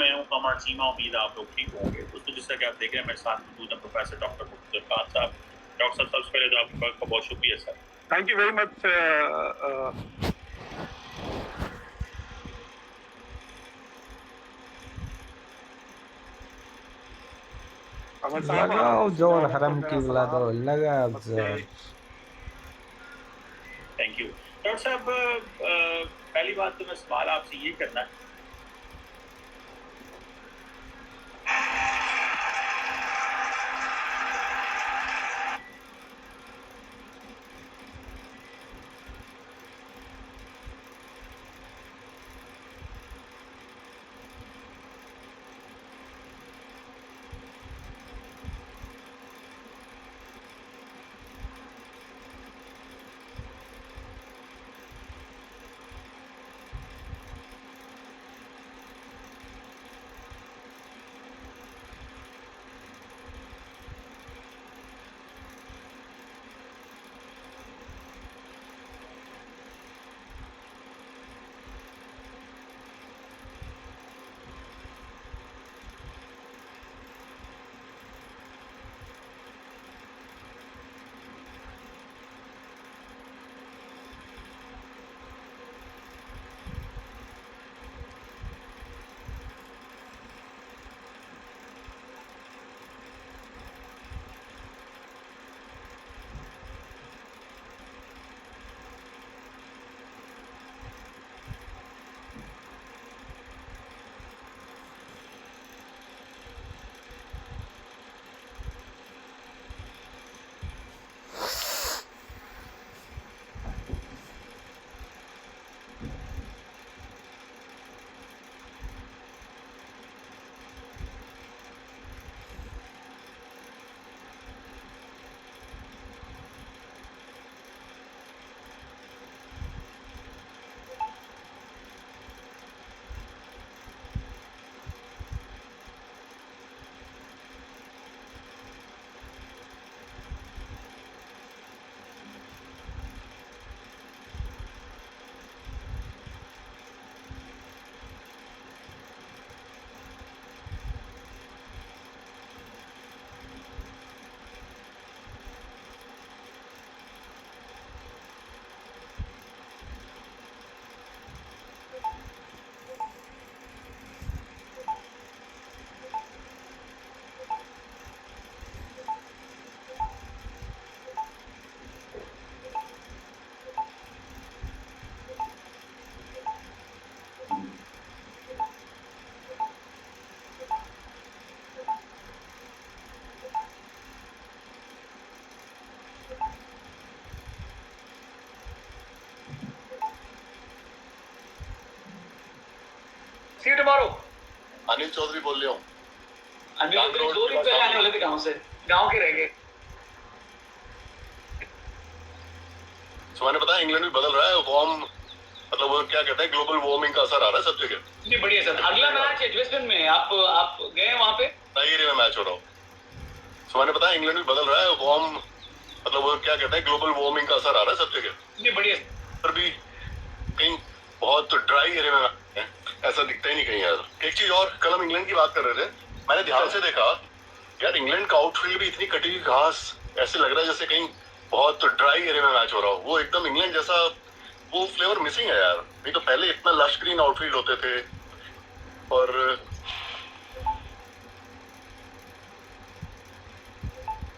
मैं हूँ कमर सीमा, उम्मीद आप लोग ठीक होंगे। दोस्तों जिस तरह कि आप देख रहे हैं मेरे साथ मौजूद है प्रोफेसर डॉक्टर मुख्तार खान साहब। डॉक्टर साहब सबसे पहले तो आपका बहुत शुक्रिया sir. Thank you very much. लगाओ जोर हरम की औलादो, लगाओ जोर। थैंक यू डॉक्टर साहब। पहली बात तो मैं सवाल आपसे ये करना है, See you tomorrow. Anil Chaudhary बोल रहा हूँ। अनिल चौधरी 2 दिन पहले आने वाले थे गांव से, गांव के रह गए। तो मैंने बताया इंग्लैंड भी बदल रहा है, वार्म मतलब वो क्या कहते हैं ग्लोबल वार्मिंग का असर आ रहा है सब जगह। जी बढ़िया सर। अगला मैच एडजस्टमेंट में आप गए वहाँ पे? नई एरिया में मैच हो रहा हूँ। तो मैंने बताया इंग्लैंड भी बदल रहा है, वार्म मतलब वो क्या कहते हैं ग्लोबल वार्मिंग का असर आ रहा है सब जगह। जी बढ़िया। पर भी कहीं बहुत ड्राई एरिया में है, ऐसा दिखता ही नहीं कहीं यार। एक चीज और, कल हम इंग्लैंड की बात कर रहे थे, मैंने ध्यान से देखा यार इंग्लैंड का आउटफील्ड भी इतनी कटी हुई घास, ऐसे लग रहा है जैसे कहीं बहुत ड्राई एरिया में मैच हो रहा हो। वो एकदम इंग्लैंड जैसा वो फ्लेवर मिसिंग है यार। नहीं तो पहले इतना लश ग्रीन आउटफील्ड होते थे। और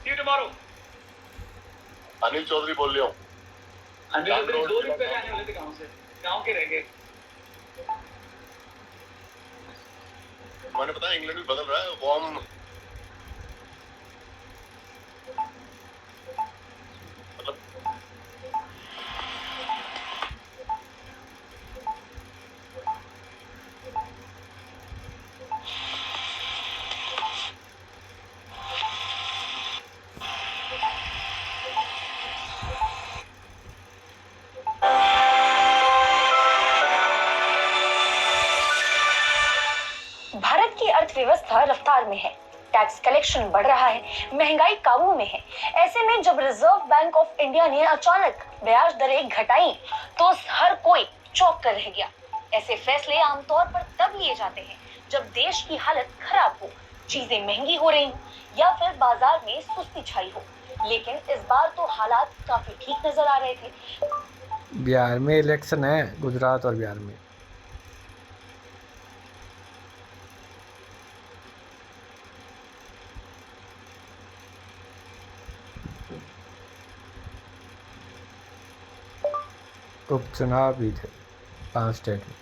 See you tomorrow. Anil Chaudhary बोल रहा हूँ। अनिल चौधरी 2 दिन पहले आने वाले थे गांव से, गांव के रह गए। मैंने बताया इंग्लैंड भी बदल रहा है, वार्म मतलब भारत की अर्थव्यवस्था रफ्तार में है, टैक्स कलेक्शन बढ़ रहा है, महंगाई काबू में है। ऐसे में जब रिजर्व बैंक ऑफ इंडिया ने अचानक ब्याज दरें घटाई तो हर कोई चौंक कर रह गया। ऐसे फैसले आमतौर पर तब लिए जाते हैं जब देश की हालत खराब हो, चीजें महंगी हो रही हो या फिर बाजार में सुस्ती छाई हो। लेकिन इस बार तो हालात काफी ठीक नजर आ रहे थे। बिहार में इलेक्शन है, गुजरात और बिहार में। उपचुनाव भी थे 5 स्टेट में।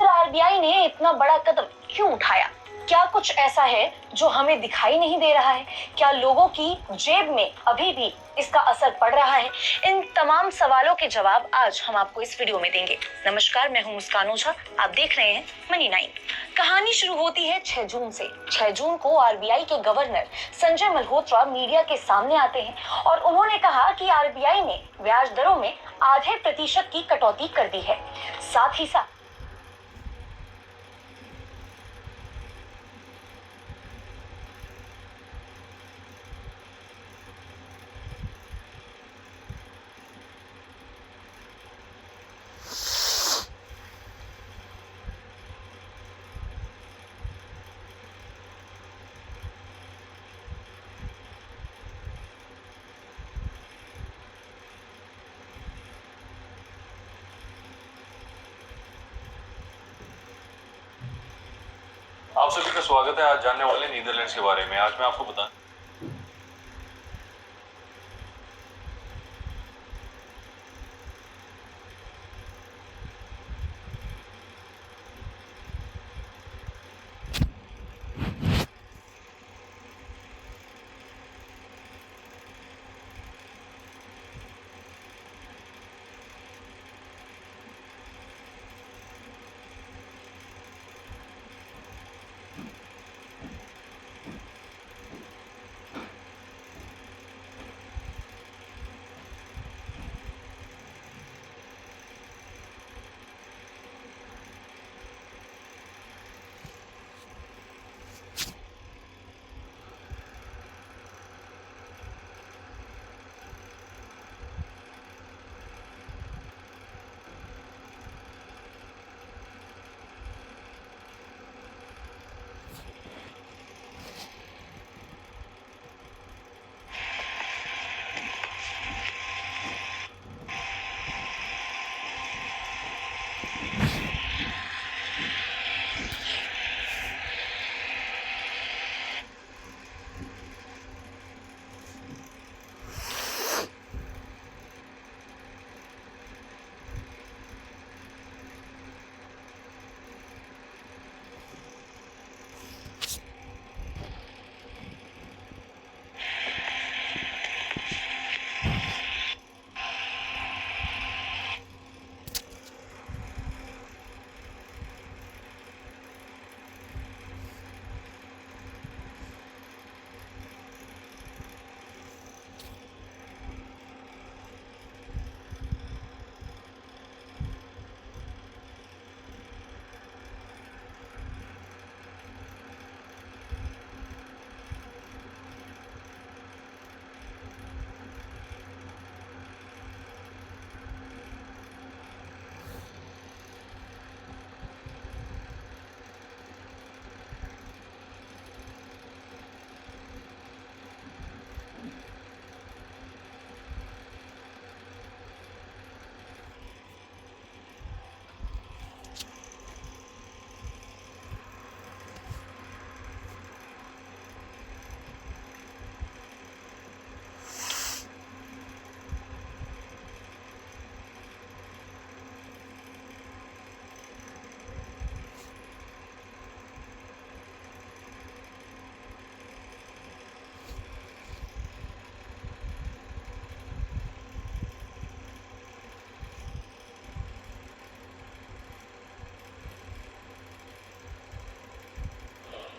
आरबीआई ने इतना बड़ा कदम क्यों उठाया? क्या कुछ ऐसा है जो हमें दिखाई नहीं दे रहा है? क्या लोगों की जेब में अभी भी इसका असर पड़ रहा है? इन तमाम सवालों के जवाब आज हम आपको इस वीडियो में देंगे। नमस्कार, मैं हूं मुस्कान ओझा, आप देख रहे हैं मनी 9। कहानी शुरू होती है 6 जून से। 6 जून को आरबीआई के गवर्नर संजय मल्होत्रा मीडिया के सामने आते हैं और उन्होंने कहा कि आरबीआई ने ब्याज दरों में आधे प्रतिशत की कटौती कर दी है। साथ ही साथ आप सभी का स्वागत है। आज जानने वाले नीदरलैंड्स के बारे में। आज मैं आपको बता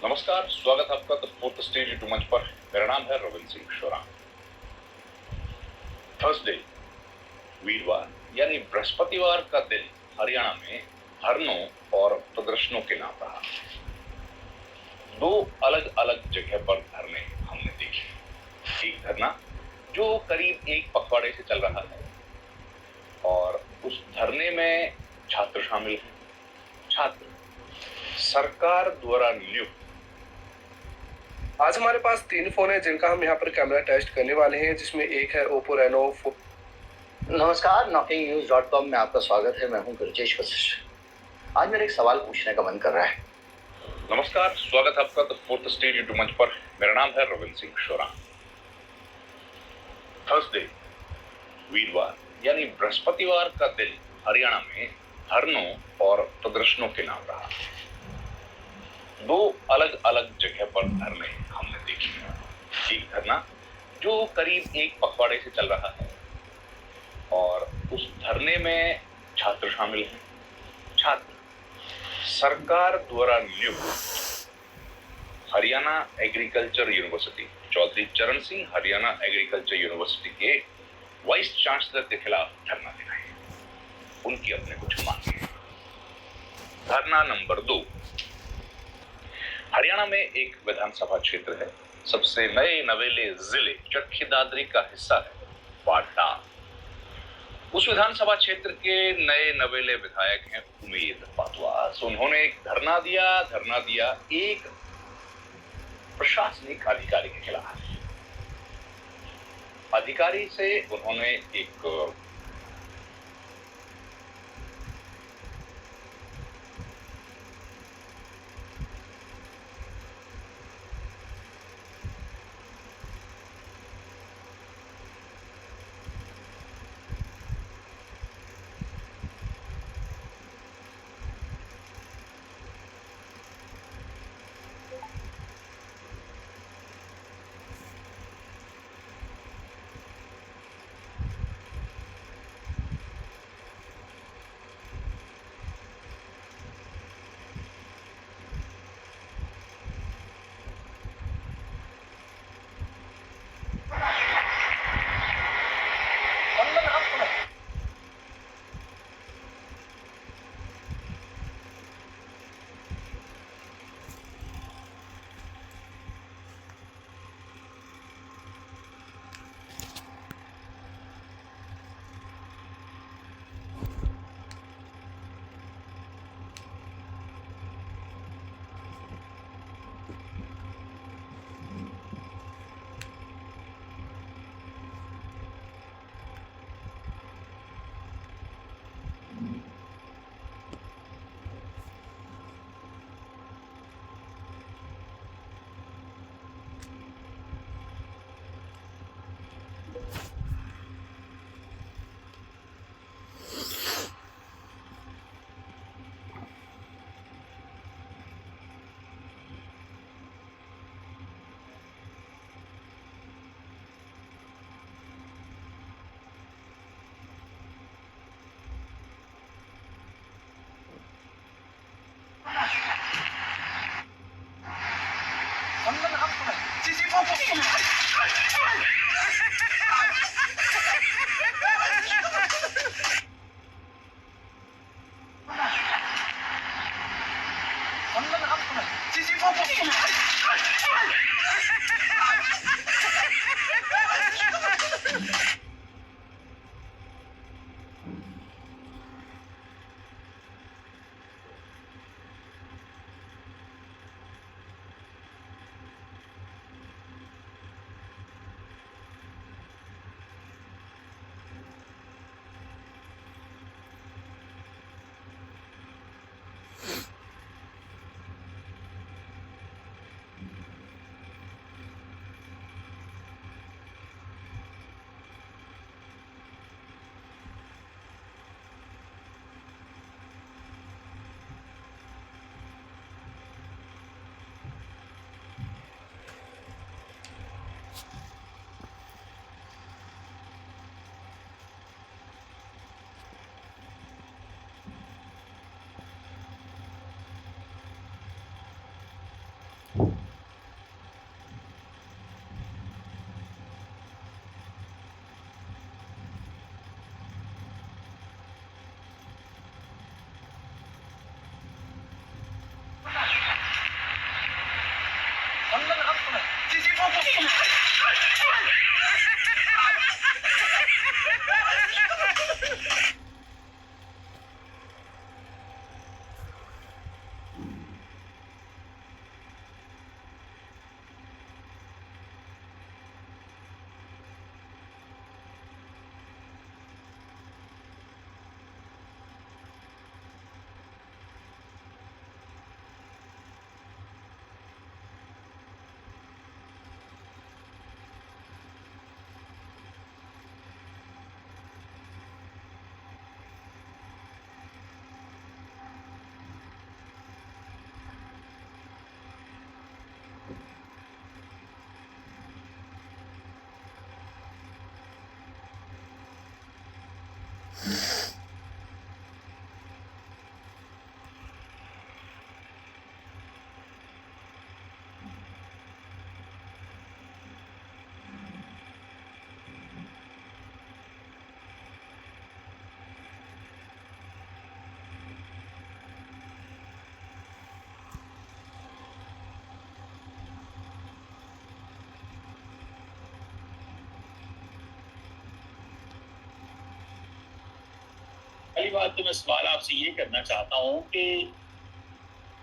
नमस्कार, स्वागत है आपका द फोर्थ स्टेज यूट्यूब मंच पर। मेरा नाम है रविंद्र सिंह शोरा। थर्सडे, वीरवार यानी बृहस्पतिवार का दिन हरियाणा में धरनों और प्रदर्शनों के नाम रहा। 2 अलग अलग जगह पर धरने हमने देखे। एक धरना जो करीब 1 पखवाड़े से चल रहा है, छात्र शामिल हैं। छात्र सरकार द्वारा नियुक्त। आज हमारे पास 3 फोन है जिनका हम यहाँ पर कैमरा टेस्ट करने वाले हैं, जिसमें एक है ओप्पो रेनो। नमस्कार, knockingnnews.com में आपका स्वागत है। मैं हूं गुरजेश वशिष्ठ। आज मेरा एक सवाल पूछने का मन कर रहा है। नमस्कार, स्वागत है आपका द फोर्थ स्टेज यूट्यूब मंच पर। मेरा नाम है रविंद्र सिंह शोरा। थर्सडे, वीरवार यानी बृहस्पतिवार का दिन हरियाणा में धरनों और प्रदर्शनों के नाम रहा। 2 अलग अलग जगह पर धरने हमने देखे। एक धरना जो करीब 1 पखवाड़े से चल रहा है और उस धरने में छात्र शामिल हैं। छात्र सरकार द्वारा नियुक्त हरियाणा एग्रीकल्चर यूनिवर्सिटी, चौधरी चरण सिंह हरियाणा एग्रीकल्चर यूनिवर्सिटी के वाइस चांसलर के खिलाफ धरना दे रहे हैं। उनकी अपने कुछ मांगे हैं। धरना नंबर 2, हरियाणा में एक विधानसभा क्षेत्र है, सबसे नए नवेले जिले चरखी दादरी का हिस्सा है पाटा। उस विधानसभा क्षेत्र के नए नवेले विधायक हैं उमेद पातवास। उन्होंने एक धरना दिया एक प्रशासनिक अधिकारी के खिलाफ। अधिकारी से उन्होंने एक पहली बात तो मैं सवाल आपसे ये करना चाहता हूँ कि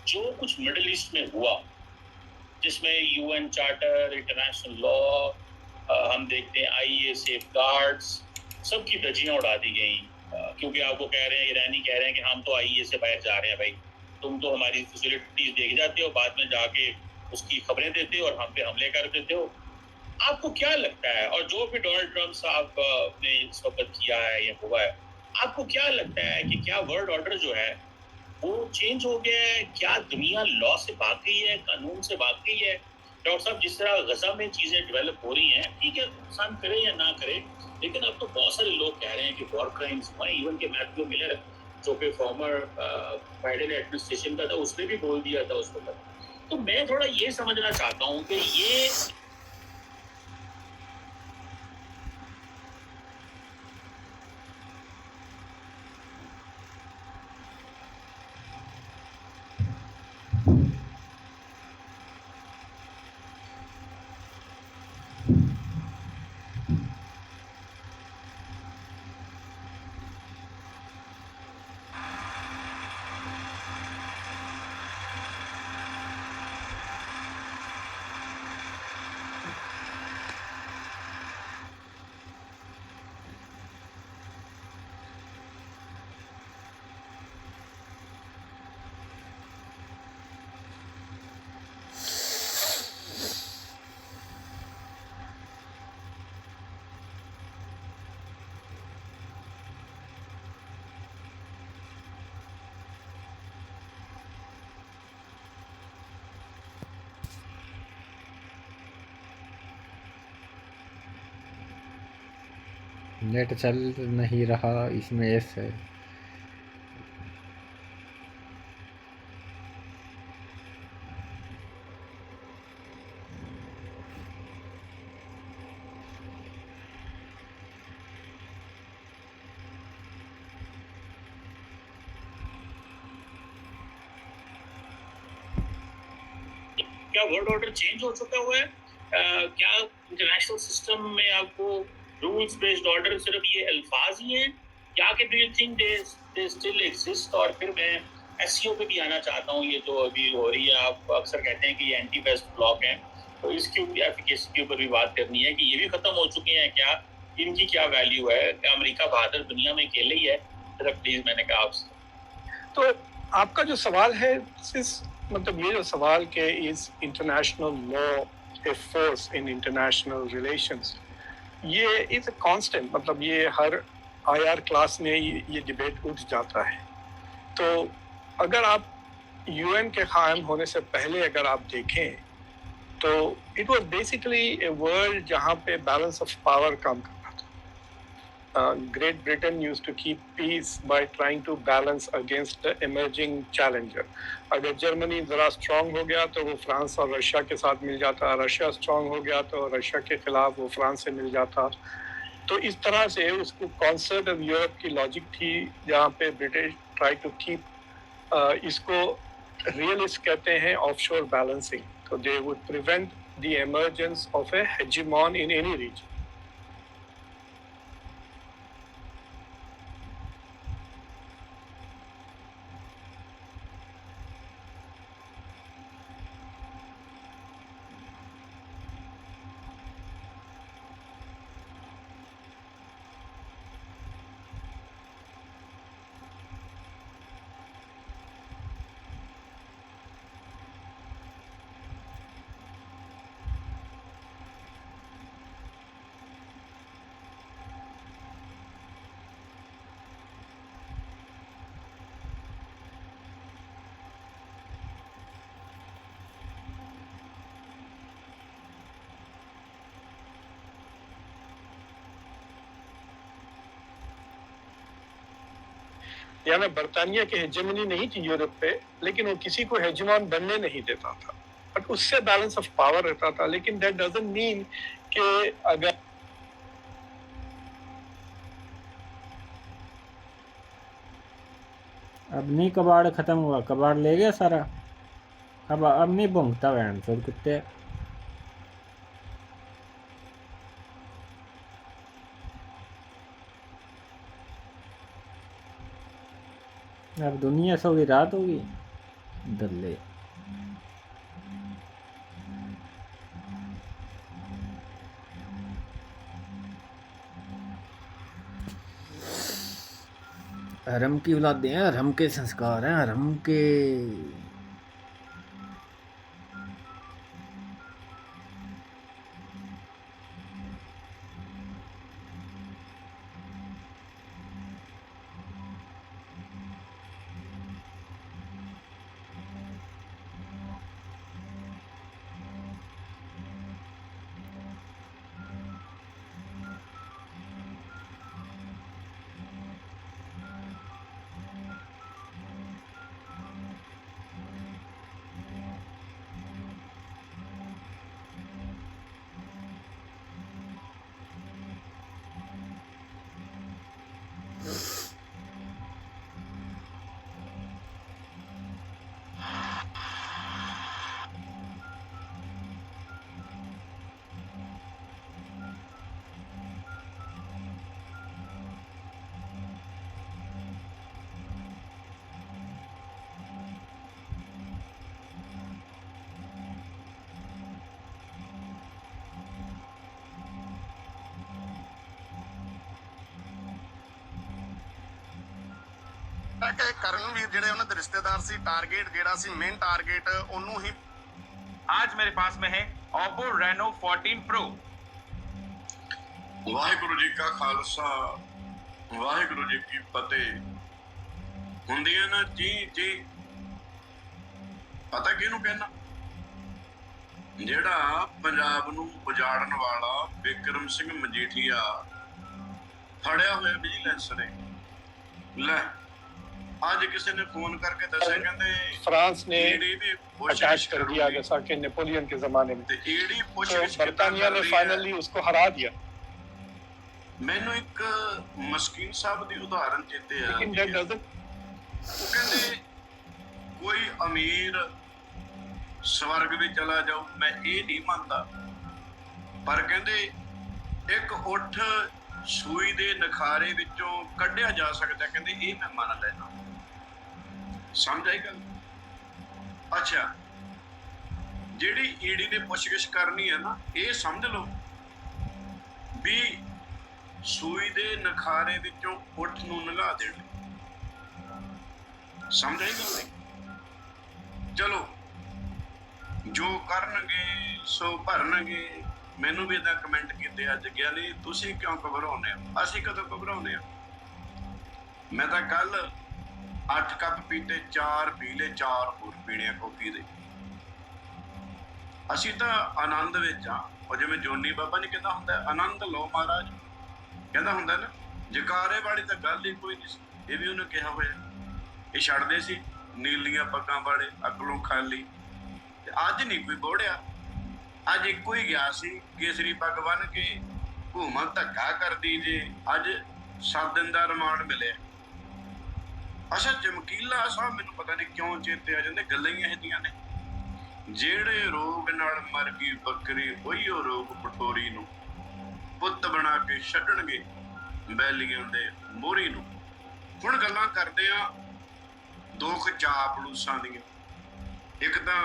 जो कुछ मिडिल ईस्ट में हुआ, जिसमें यूएन चार्टर, इंटरनेशनल लॉ, हम देखते हैं आईए सेफ गार्ड्स, सबकी धज्जियां उड़ा दी गई, क्योंकि आपको कह रहे हैं, ईरानी कह रहे हैं कि हम तो आईए से बाहर जा रहे हैं। भाई तुम तो हमारी फैसिलिटीज देके जाते हो, बाद में जाके उसकी खबरें देते हो और हम पे हमले कर देते हो। आपको क्या लगता है, और जो भी डोनाल्ड ट्रम्प साहब ने इस वक्त किया है या हुआ है, आपको क्या लगता है कि क्या वर्ल्ड ऑर्डर जो है वो चेंज हो गया है? क्या दुनिया लॉ से भाग गई है, कानून से भाग गई है? डॉक्टर साहब, जिस तरह गजा में चीजें डेवलप हो रही हैं, ठीक है, नुकसान करे या ना करे, लेकिन अब तो बहुत सारे लोग कह रहे हैं कि वॉर क्राइम्स हुए। इवन के मैथ्यू मिलर, जो कि फॉर्मर बाइडेन एडमिनिस्ट्रेशन का था, उसने भी बोल दिया था उस वक्त। तो मैं थोड़ा ये समझना चाहता हूँ कि ये नेट चल नहीं रहा, इसमें एस है। क्या वर्ल्ड ऑर्डर चेंज हो चुका हुआ है? क्या इंटरनेशनल सिस्टम में आपको रूल्स बेस्ड ऑर्डर सिर्फ ये अल्फाज ही हैं, या कि do you think they still exist? और फिर मैं एससीओ पे भी आना चाहता हूँ। ये जो अभी हो रही है, आप अक्सर कहते हैं कि ये एंटी वेस्ट ब्लॉक है, तो इसकी एफिकेसी के ऊपर भी बात करनी है कि ये भी खत्म हो चुके हैं क्या, इनकी क्या वैल्यू है? अमेरिका बहादुर दुनिया में अकेले ही है? जरा प्लीज, मैंने कहा आपसे। तो आपका जो सवाल है, मतलब ये जो सवाल के is international law a force in international relations, ये इज अ कांस्टेंट, मतलब ये हर आईआर क्लास में ये डिबेट उठ जाता है। तो अगर आप यूएन के कायम होने से पहले अगर आप देखें तो it was basically a world जहाँ पे बैलेंस ऑफ पावर काम करता था। Great Britain used to keep peace by trying to balance against the emerging challenger. अगर जर्मनी ज़रा स्ट्रांग हो गया तो वो फ्रांस और रशिया के साथ मिल जाता, रशिया स्ट्रांग हो गया तो रशिया के खिलाफ वो फ्रांस से मिल जाता। तो इस तरह से उसको कॉन्सर्ट ऑफ यूरोप की लॉजिक थी, जहाँ पे ब्रिटिश ट्राई टू कीप इसको रियलिस्ट कहते हैं ऑफशोर बैलेंसिंग। तो they would prevent the emergence of a hegemon in any region. यानी बरतानिया की हेजेमनी नहीं थी यूरोप पे, लेकिन वो किसी को हेजमॉन बनने नहीं देता था, बट उससे बैलेंस ऑफ पावर रहता था। लेकिन दैट डजंट मीन कि अगर अब नहीं कबाड़ ख़त्म हुआ, कबाड़ ले गया सारा। अब नहीं भूंगता वैन चोर कुत्ते। अब दुनिया सोगी रात होगी दल्ले। हरम की औलादे हैं, हरम के संस्कार हैं, हरम के। ਕਿ ਕਰਨਵੀਰ ਜਿਹੜੇ ਉਹਨਾਂ ਦੇ ਰਿਸ਼ਤੇਦਾਰ ਸੀ, ਟਾਰਗੇਟ ਜਿਹੜਾ ਸੀ ਮੇਨ ਟਾਰਗੇਟ ਉਹਨੂੰ ਹੀ। आज मेरे पास में है Oppo Reno 14 Pro। Waheguru ji ਕਾ ਖਾਲਸਾ ਵਾਹਿਗੁਰੂ ਜੀ ਕੀ ਫਤਿਹ। ਹੁੰਦੀਆਂ ਨਾ ਜੀ ਜੀ ਪਤਾ ਕਿਹਨੂੰ ਕਹਿਣਾ? ਜਿਹੜਾ ਪੰਜਾਬ ਨੂੰ ਉਜਾੜਨ ਵਾਲਾ ਬਿਕਰਮ ਸਿੰਘ ਮਜੀਠੀਆ ਫੜਿਆ ਹੋਇਆ ਵਿਜੀਲੈਂਸ ਨੇ। ਲੈ आज किसी ने फोन करके दसा कहते फ्रांस ने अटैच कर दिया जैसा कि नेपोलियन के जमाने में, तो बरतानिया ने फाइनली उसको हरा दिया। मैनू एक मस्कीन साहब की उदाहरण चेते है, लेकिन दैट डजंट, वो कहते कोई अमीर स्वर्ग में चला जाओ, मैं ये नहीं मानता, पर कहते एक उठ सूई दे नखारे विचों कढ़िया जा सकता, कहते ये मैं मान लेना। समझ आई गल? अच्छा, जिहड़ी ईडी ने पुछगिछ करनी है ना, ये समझ लो भी सूई दे नखारे विचों उठ नूं लंघा देण। समझ आई गल? चलो जो करनगे सो भरनगे। मैनू भी इदा कमेंट किते अज गया नहीं, तुसीं क्यों घबराउने हो? असीं कदों घबराउने हो? मैं तां कल 8 कप पीते, 4 पी ले, 4 होर पीने कॉफी दे। असीं तां आनंद विच आ। और जिवें जोनी बाबा ने कहता हुंदा आनंद लो महाराज, कहता हुंदा ना, जकारे वाली तां गल ही कोई नहीं सी। ये भी उन्हें कहा होया, ये छड्डदे सी नीलियां पग्गां वाले, अकलों खाली। ते अज नहीं कोई बोड़िया, अज इक्को ही गया सी केसरी पग बन के हुकूमत धक्का कर दी जे। अज 7 दिन का रिमांड मिले। अच्छा, चमकीला साहब मैनू पता नहीं क्यों चेते आ जाते, गल्लां ही इह ने। जेड़े रोग नाल मर गई बकरी, वही रोग पठोरी नूं पुੱਤ बना के छड्डणगे बैलियां दे मोहरी नूं। हुण गल्लां करदे आ दुख चापलूसां दीआं। एक तां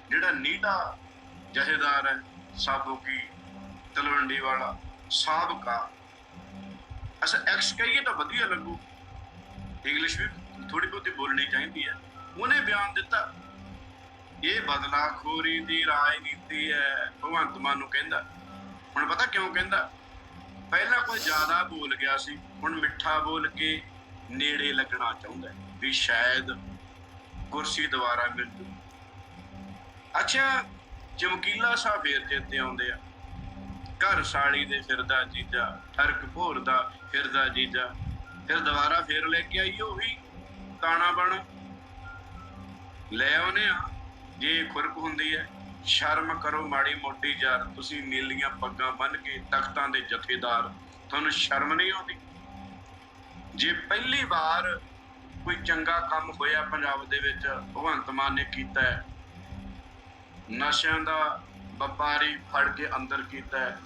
जिहड़ा नीटा जथेदार है साबो की तलवंडी वाला साबका, अच्छा एक्स कहिए तो वधिया लगू, इंग्लिश भी थोड़ी बहुती बोलनी चाहिए है। उन्हें बयान दिता ये बदलाखोरी दी राजनीति है। भगवंत मान नूं कहंदा, हुण पता क्यों कहंदा? पहला कोई ज्यादा बोल गया सी, हुण मिठा बोल के नेड़े लगना चाहुंदा है भी शायद कुर्सी दोबारा मिल जू। अच्छा, चमकीला सा फेर चेते आउंदे आ। घर साली दे फिरदा जीजा, ठरक भोरदा फिरदा जीजा, फिर दोबारा फिर लेके आई। वो भी ਕਾਣਾ ਬਣ ਲੈ ਆਉਨੇ ਆ ਜੇ ਖੁਰਕ ਹੁੰਦੀ ਹੈ। ਸ਼ਰਮ ਕਰੋ ਮਾੜੀ ਮੋਟੀ ਯਾਰ, ਤੁਸੀਂ ਨੀਲੀਆਂ ਪੱਗਾਂ ਬੰਨ੍ਹ ਕੇ ਤਖਤਾਂ ਦੇ ਜਥੇਦਾਰ, ਤੁਹਾਨੂੰ ਸ਼ਰਮ ਨਹੀਂ ਆਉਂਦੀ? ਜੇ ਪਹਿਲੀ ਵਾਰ ਕੋਈ ਚੰਗਾ ਕੰਮ ਹੋਇਆ ਪੰਜਾਬ ਦੇ ਵਿੱਚ, ਭਗਵੰਤ ਮਾਨ ਨੇ ਕੀਤਾ ਹੈ, ਨਸ਼ਿਆਂ ਦਾ ਵਪਾਰੀ ਫੜ ਕੇ ਅੰਦਰ ਕੀਤਾ ਹੈ,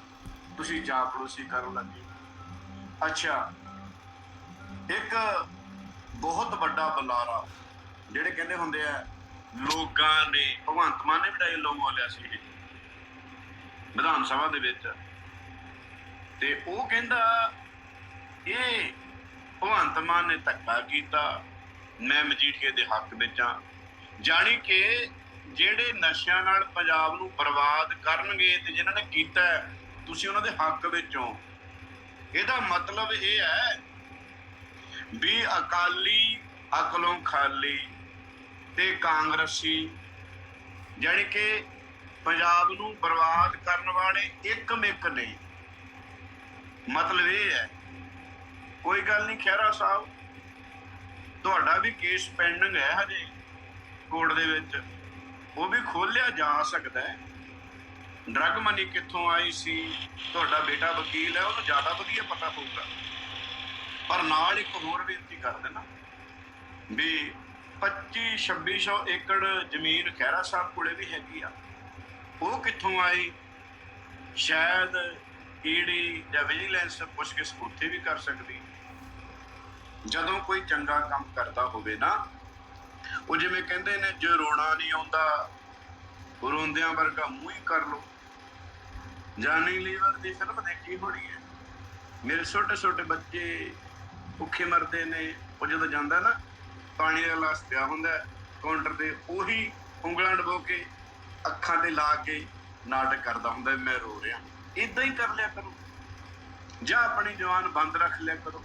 ਤੁਸੀਂ ਚਾਪਲੂਸੀ ਕਰਨ ਲੱਗੇ। ਅੱਛਾ, ਇੱਕ ਬਹੁਤ ਵੱਡਾ ਬੁਲਾਰਾ ਜਿਹੜੇ ਕਹਿੰਦੇ ਹੁੰਦੇ ਆ ਲੋਕਾਂ ਨੇ, ਭਗਵੰਤ ਮਾਨ ਨੇ ਵੀ ਡਾਇਲੋਗ ਬੋਲਿਆ ਸੀ ਵਿਧਾਨ ਸਭਾ ਦੇ ਵਿੱਚ, ਤੇ ਉਹ ਕਹਿੰਦਾ ਇਹ ਭਗਵੰਤ ਮਾਨ ਨੇ ਧੱਕਾ ਕੀਤਾ, ਮੈਂ ਮਜੀਠੀਏ ਦੇ ਹੱਕ ਵਿੱਚ ਹਾਂ। ਜਾਣੀ ਕਿ ਜਿਹੜੇ ਨਸ਼ਿਆਂ ਨਾਲ ਪੰਜਾਬ ਨੂੰ ਬਰਬਾਦ ਕਰਨਗੇ ਤੇ ਜਿਨ੍ਹਾਂ ਨੇ ਕੀਤਾ ਤੁਸੀਂ ਉਹਨਾਂ ਦੇ ਹੱਕ ਵਿੱਚ ਹੋ। ਇਹਦਾ ਮਤਲਬ ਇਹ ਹੈ ਵੀ ਅਕਾਲੀ ਅਕਲੋਂ ਖਾਲੀ ਤੇ ਕਾਂਗਰਸੀ, ਜਾਣੀ ਕਿ ਪੰਜਾਬ ਨੂੰ ਬਰਬਾਦ ਕਰਨ ਵਾਲੇ ਇੱਕਮਿਕ ਨੇ। ਮਤਲਬ ਇਹ ਹੈ, ਕੋਈ ਗੱਲ ਨਹੀਂ ਖਹਿਰਾ ਸਾਹਿਬ, ਤੁਹਾਡਾ ਵੀ ਕੇਸ ਪੈਂਡਿੰਗ ਹੈ ਹਜੇ ਕੋਰਟ ਦੇ ਵਿੱਚ, ਉਹ ਵੀ ਖੋਲਿਆ ਜਾ ਸਕਦਾ ਹੈ। ਡਰੱਗ ਮਨੀ ਕਿੱਥੋਂ ਆਈ ਸੀ, ਤੁਹਾਡਾ ਬੇਟਾ ਵਕੀਲ ਹੈ, ਉਹਨੂੰ ਜ਼ਿਆਦਾ ਵਧੀਆ ਪਤਾ ਹੋਊਗਾ। ਪਰ ਨਾਲ ਇੱਕ ਹੋਰ ਬੇਨਤੀ ਕਰ ਦੇਣਾ ਵੀ 2500-2600 ਏਕੜ ਜ਼ਮੀਨ ਖਹਿਰਾ ਸਾਹਿਬ ਕੋਲੇ ਵੀ ਹੈਗੀ ਆ, ਉਹ ਕਿੱਥੋਂ ਆਈ? ਸ਼ਾਇਦ ਈਡੀ ਜਾਂ ਵਿਜੀਲੈਂਸ ਪੁੱਛਗਿੱਛ ਉੱਥੇ ਵੀ ਕਰ ਸਕਦੀ। ਜਦੋਂ ਕੋਈ ਚੰਗਾ ਕੰਮ ਕਰਦਾ ਹੋਵੇ ਨਾ, ਉਹ ਜਿਵੇਂ ਕਹਿੰਦੇ ਨੇ ਜੇ ਰੋਣਾ ਨਹੀਂ ਆਉਂਦਾ ਰੋਂਦਿਆਂ ਵਰਗਾ ਮੂੰਹ ਹੀ ਕਰ ਲਓ। ਜਾਨੀ ਲੀਵਰ ਦੀ ਫਿਲਮ ਦੇਖੀ ਹੋਣੀ ਹੈ, ਮੇਰੇ ਛੋਟੇ ਛੋਟੇ ਬੱਚੇ ਭੁੱਖੇ ਮਰਦੇ ਨੇ, ਉਹ ਜਦੋਂ ਜਾਂਦਾ ਨਾ ਪਾਣੀ ਦਾ ਗਲਾਸ ਪਿਆ ਹੁੰਦਾ ਕਾਊਂਟਰ ਤੇ, ਉਹੀ ਉਂਗਲਾਂ ਡਬੋ ਕੇ ਅੱਖਾਂ ਤੇ ਲਾ ਕੇ ਨਾਟਕ ਕਰਦਾ ਹੁੰਦਾ ਮੈਂ ਰੋ ਰਿਹਾ। ਏਦਾਂ ਹੀ ਕਰ ਲਿਆ ਕਰੋ, ਜਾਂ ਆਪਣੀ ਜ਼ੁਬਾਨ ਬੰਦ ਰੱਖ ਲਿਆ ਕਰੋ।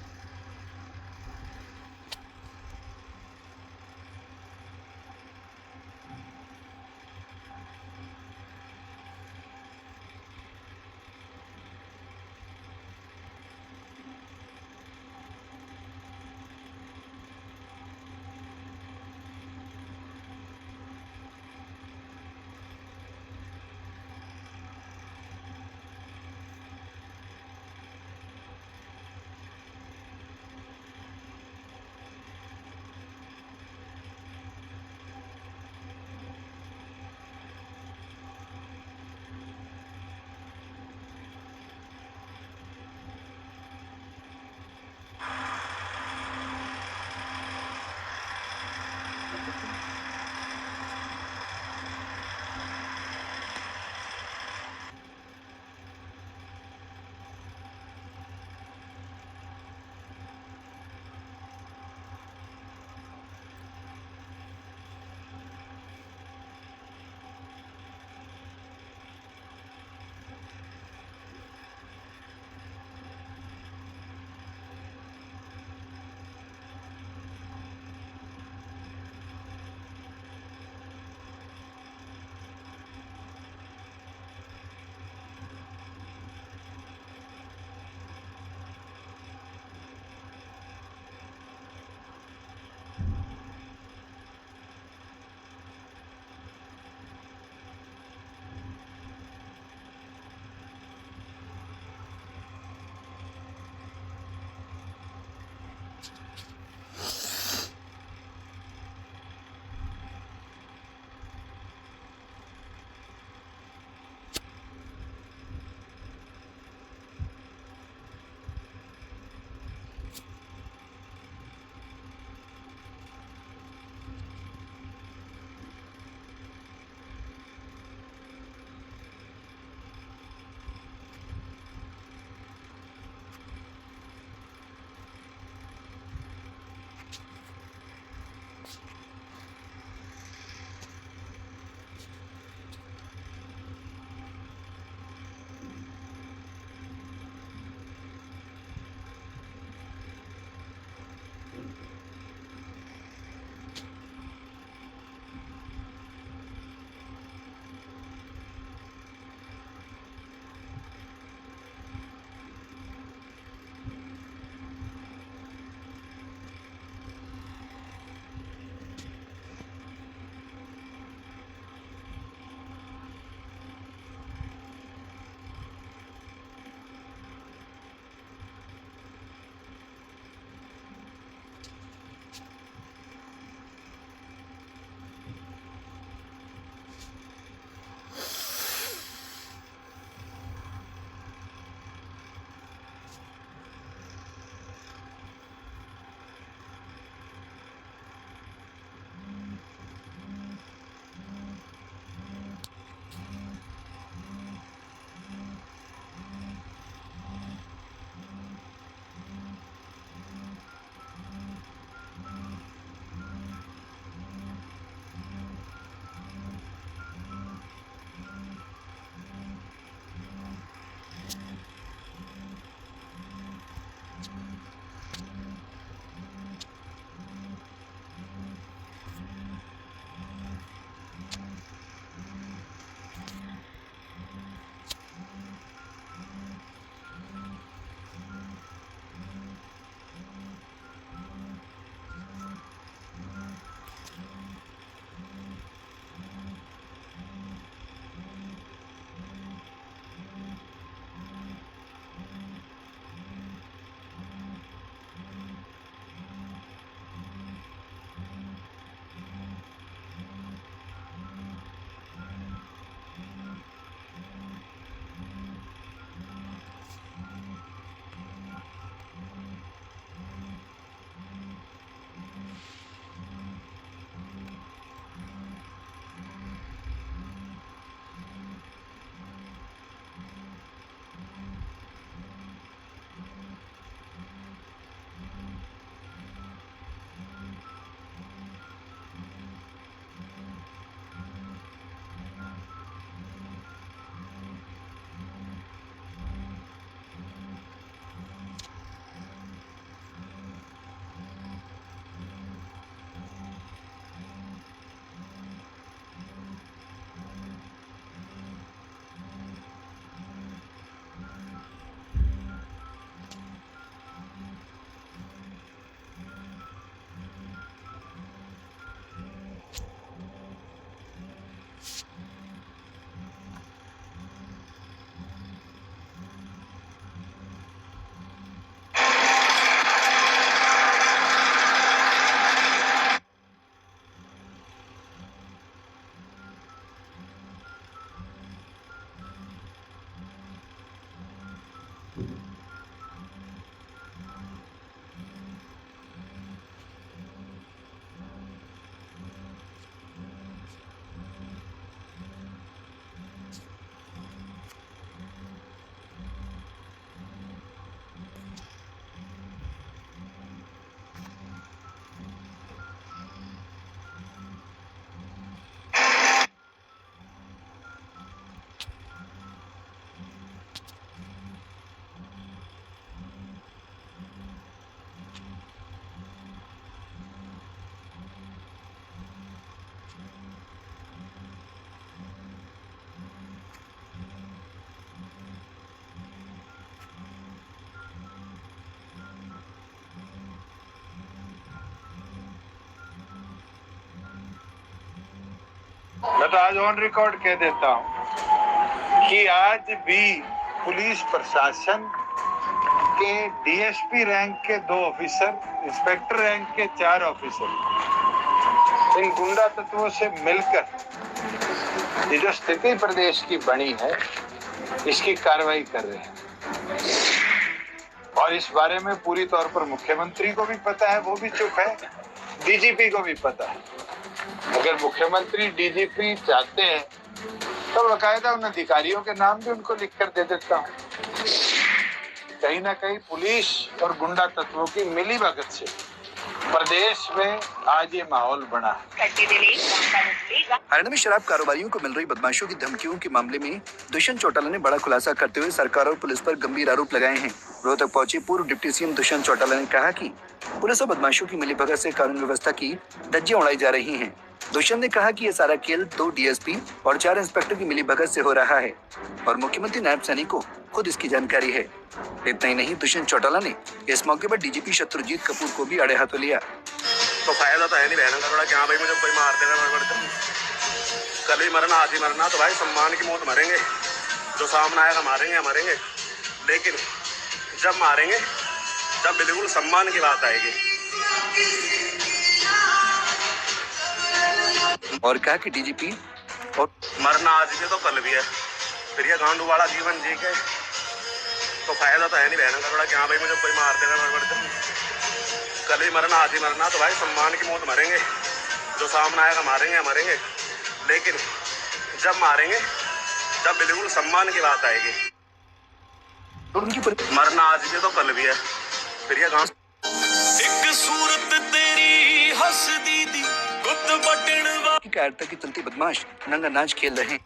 मैं तो आज ऑन रिकॉर्ड कह देता हूं कि आज भी पुलिस प्रशासन के डीएसपी रैंक के 2 ऑफिसर, इंस्पेक्टर रैंक के 4 ऑफिसर इन गुंडा तत्वों से मिलकर ये जो स्थिति प्रदेश की बनी है इसकी कार्रवाई कर रहे हैं। और इस बारे में पूरी तौर पर मुख्यमंत्री को भी पता है, वो भी चुप है, डीजीपी को भी पता है। अगर मुख्यमंत्री डीजीपी चाहते हैं तो बकायदा उन अधिकारियों के नाम भी उनको लिख कर दे देता हूँ। कहीं ना कहीं पुलिस और गुंडा तत्वों की मिलीभगत से प्रदेश में आज ये माहौल बना है। हरियाणा में शराब कारोबारियों को मिल रही बदमाशों की धमकियों के मामले में दुष्यंत चौटाला ने बड़ा खुलासा करते हुए सरकार और पुलिस पर गंभीर आरोप लगाए हैं। रोहतक पहुंचे पूर्व डिप्टी सीएम दुष्यंत चौटाला ने कहा कि पुलिस और बदमाशों की मिलीभगत से कानून व्यवस्था की धज्जियां उड़ाई जा रही हैं। दुष्यंत ने कहा कि ये सारा खेल 2 डीएसपी और 4 इंस्पेक्टर की मिलीभगत से हो रहा है और मुख्यमंत्री नायब सैनी को खुद इसकी जानकारी है। इतना ही नहीं, दुष्यंत चौटाला ने इस मौके पर डीजीपी शत्रुजीत कपूर को भी आड़े हाथों लिया। तो फायदा तो है नहीं बहन का थोड़ा, क्या भाई मुझे कोई मार देगा, कल ही मरना आज ही मरना, तो भाई सम्मान की मौत मरेंगे, जो सामने आएगा मारेंगे, लेकिन जब मारेंगे जब बिल्कुल सम्मान की बात आएगी। और कहा कि डीजीपी और मरना आज भी तो कल भी है, फिर ये गांडू वाला जीवन जी के तो फायदा तो है नहीं बहन का थोड़ा, क्या भाई मुझे कोई मार देगा, कल ही मरना आज ही मरना, तो भाई सम्मान की मौत मरेंगे, जो सामने आएगा मारेंगे, लेकिन जब मारेंगे जब बिल्कुल सम्मान की बात आएगी। मरना आज भी तो कल भी है, फिर ये एक सूरत तेरी हंस दी गुद बटन की कायरता की चलती बदमाश नंगा नाच खेल रहे हैं।